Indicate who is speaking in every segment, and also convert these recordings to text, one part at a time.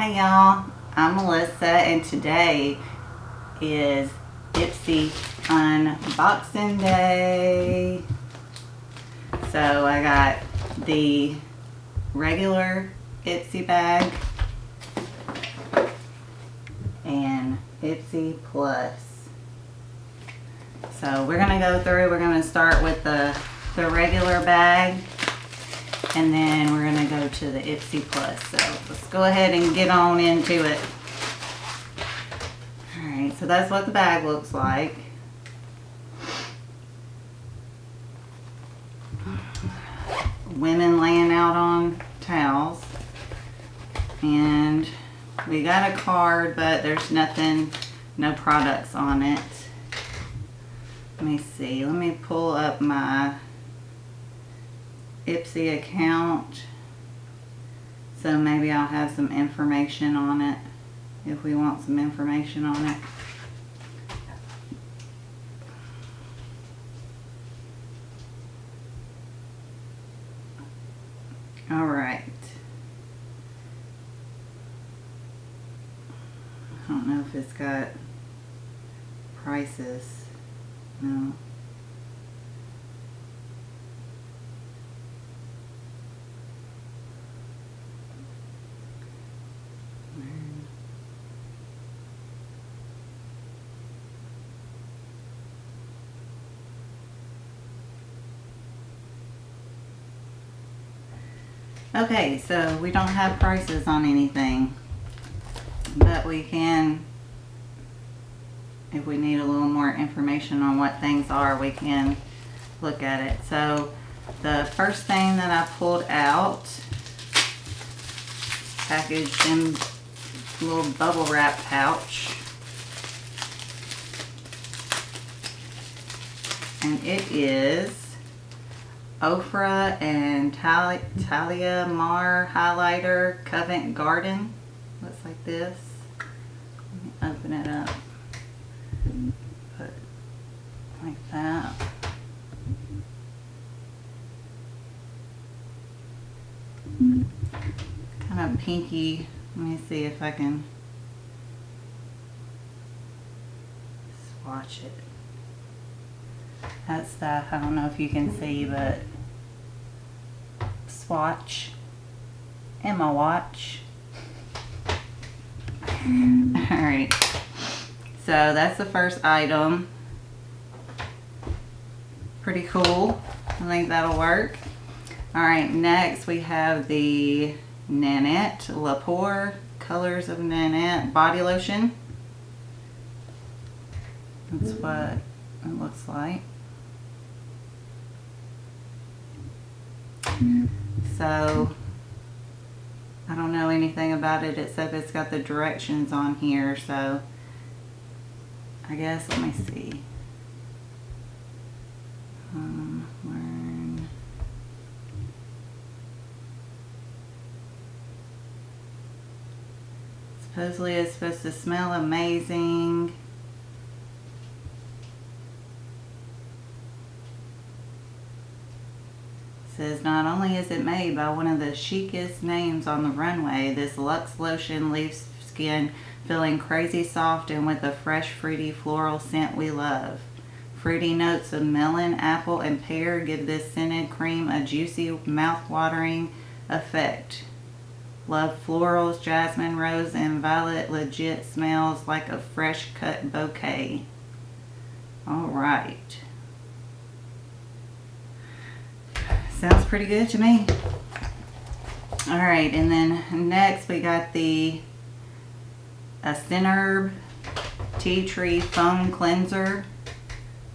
Speaker 1: Hey y'all, I'm Melissa and today is Ipsy unboxing day. So I got the regular Ipsy bag and Ipsy Plus. So we're gonna go through, we're gonna start with the regular bag, and then we're going to go to the Ipsy Plus. So let's go ahead and get on into it. Alright, so that's what the bag looks like. Women laying out on towels. And we got a card, but there's nothing, no products on it. Let me see, let me pull up my Ipsy account, so maybe I'll have some information on it if we want some information on it. All right. I don't know if it's got prices. No. Okay, so we don't have prices on anything, but we can, if we need a little more information on what things are, we can look at it. So the first thing that I pulled out, packaged in a little bubble wrap pouch, and it is Ofra and Talia Mar highlighter, Covent Garden. Looks like this. Let me open it up. Put it like that. Kind of pinky. Let me see if I can swatch it. That stuff, I don't know if you can see, but swatch and my watch. Alright, so that's the first item. Pretty cool. I think that'll work. Alright, next we have the Nanette Lepore Colors of Nanette Body Lotion. That's what it looks like. So I don't know anything about it except it's got the directions on here, so I guess, let me see. Supposedly it's supposed to smell amazing. Says not only is it made by one of the chicest names on the runway, this Luxe lotion leaves skin feeling crazy soft and with a fresh, fruity, floral scent we love. Fruity notes of melon, apple, and pear give this scented cream a juicy, mouth-watering effect. Love florals, jasmine, rose, and violet. Legit smells like a fresh cut bouquet. All right. Sounds pretty good to me. Alright, and then next we got the Herb Tea Tree Foam Cleanser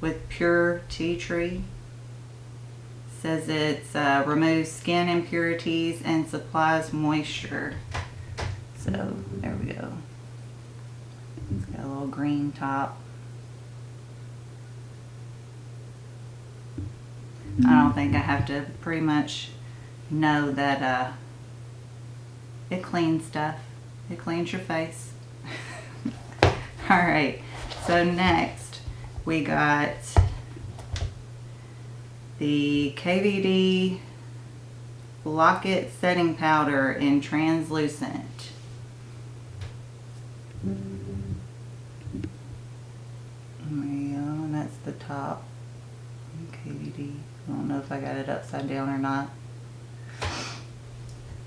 Speaker 1: with pure tea tree. Says it removes skin impurities and supplies moisture. So, there we go. It's got a little green top. I don't think I have to pretty much know that it cleans stuff. It cleans your face. Alright, so next we got the KVD Locket setting powder in translucent. There you go, and that's the top. KVD. I don't know if I got it upside down or not.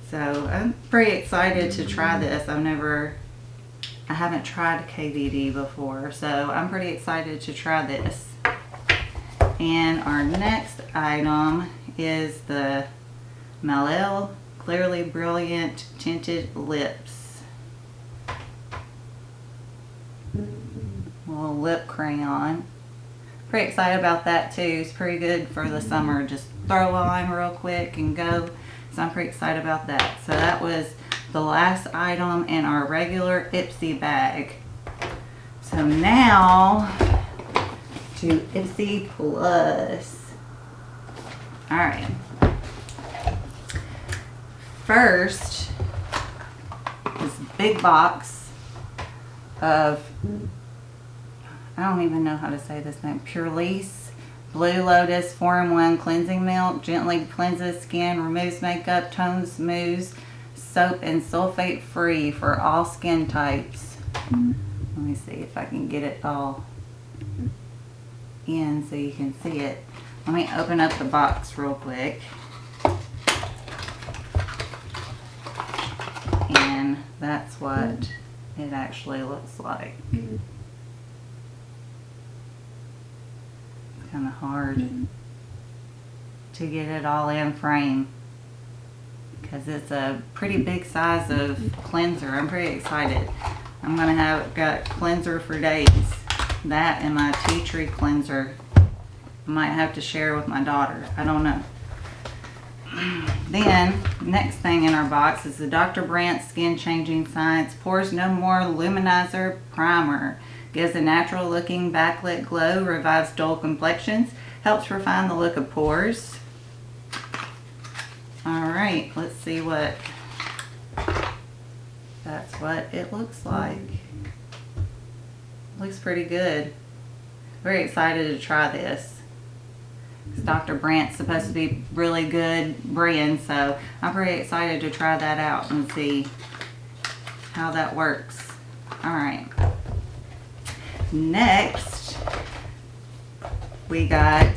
Speaker 1: So I'm pretty excited to try this. I haven't tried KVD before, so I'm pretty excited to try this. And our next item is the Malel Clearly Brilliant Tinted Lips. Little lip crayon. Pretty excited about that too. It's pretty good for the summer. Just throw on real quick and go. So I'm pretty excited about that. So that was the last item in our regular Ipsy bag. So now to Ipsy Plus. Alright. First, this big box of, I don't even know how to say this name, Purelisse Blue Lotus 4-in-1 Cleansing Milk. Gently cleanses skin, removes makeup, tones, smooths, soap and sulfate free for all skin types. Let me see if I can get it all in so you can see it. Let me open up the box real quick. And that's what it actually looks like. It's kind of hard to get it all in frame because it's a pretty big size of cleanser. I'm pretty excited. I'm gonna have got cleanser for days. That and my tea tree cleanser. I might have to share with my daughter. I don't know. Then, next thing in our box is the Dr. Brandt Skin Changing Science Pores No More Luminizer Primer. Gives a natural looking backlit glow, revives dull complexions, helps refine the look of pores. Alright, let's see what that's what it looks like. Looks pretty good. Very excited to try this. Dr. Brandt's supposed to be really good brand, so I'm pretty excited to try that out and see how that works. Alright. Next, we got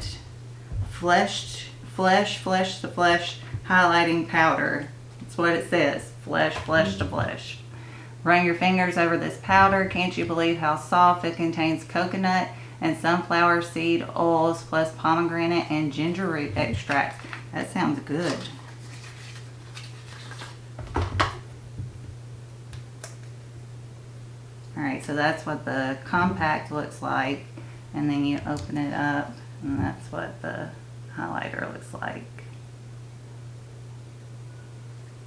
Speaker 1: Flesh to Flesh Highlighting Powder. That's what it says. Flesh to Flesh. Run your fingers over this powder. Can't you believe how soft? It contains coconut and sunflower seed oils plus pomegranate and ginger root extracts. That sounds good. Alright, so that's what the compact looks like. And then you open it up and that's what the highlighter looks like.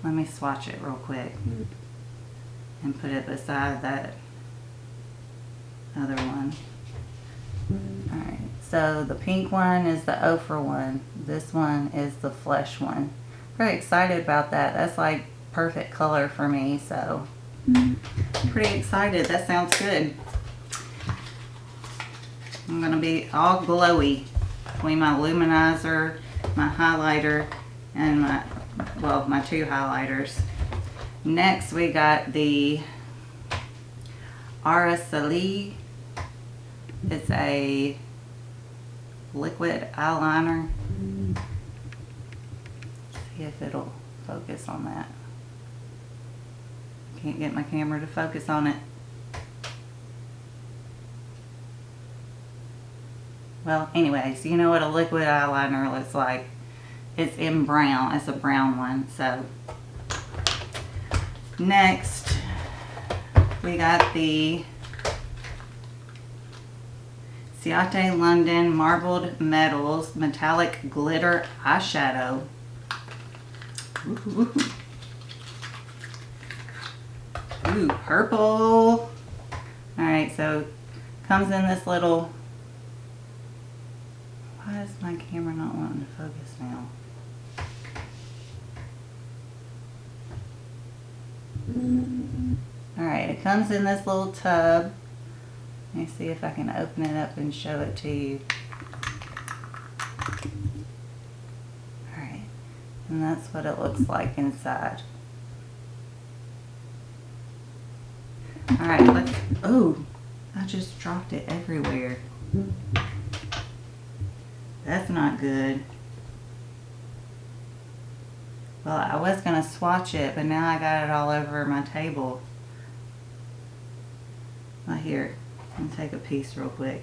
Speaker 1: Let me swatch it real quick and put it beside that other one. Alright, so the pink one is the Ofra one. This one is the Flesh one. Very excited about that. That's like perfect color for me, so pretty excited. That sounds good. I'm going to be all glowy between my luminizer, my highlighter, and my two highlighters. Next we got the Araceli. It's a liquid eyeliner. See if it'll focus on that. Can't get my camera to focus on it. Well, anyways, you know what a liquid eyeliner looks like. It's in brown. It's a brown one. So next we got the Ciate London Marbled Metals Metallic Glitter Eyeshadow. Ooh, purple. Alright, so comes in this little... Why is my camera not wanting to focus now? Alright, it comes in this little tub. Let me see if I can open it up and show it to you. Alright, and that's what it looks like inside. Alright, let's, oh, I just dropped it everywhere. That's not good. Well, I was going to swatch it, but now I got it all over my table. Well, here, let me take a piece real quick.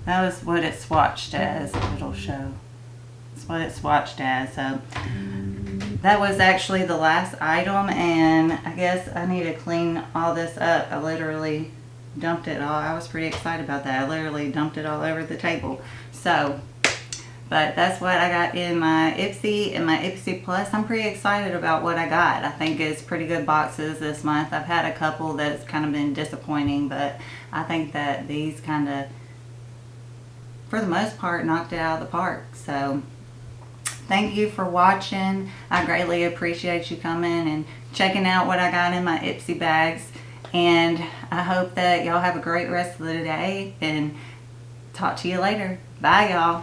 Speaker 1: That was what it swatched as. It'll show. That's what it swatched as. So that was actually the last item, and I guess I need to clean all this up. I literally dumped it all. I was pretty excited about that. I literally dumped it all over the table. So, but that's what I got in my Ipsy and my Ipsy Plus. I'm pretty excited about what I got. I think it's pretty good boxes this month. I've had a couple that's kind of been disappointing, but I think that these kind of, for the most part, knocked it out of the park. So thank you for watching. I greatly appreciate you coming and checking out what I got in my Ipsy bags. And I hope that y'all have a great rest of the day, and talk to you later. Bye, y'all.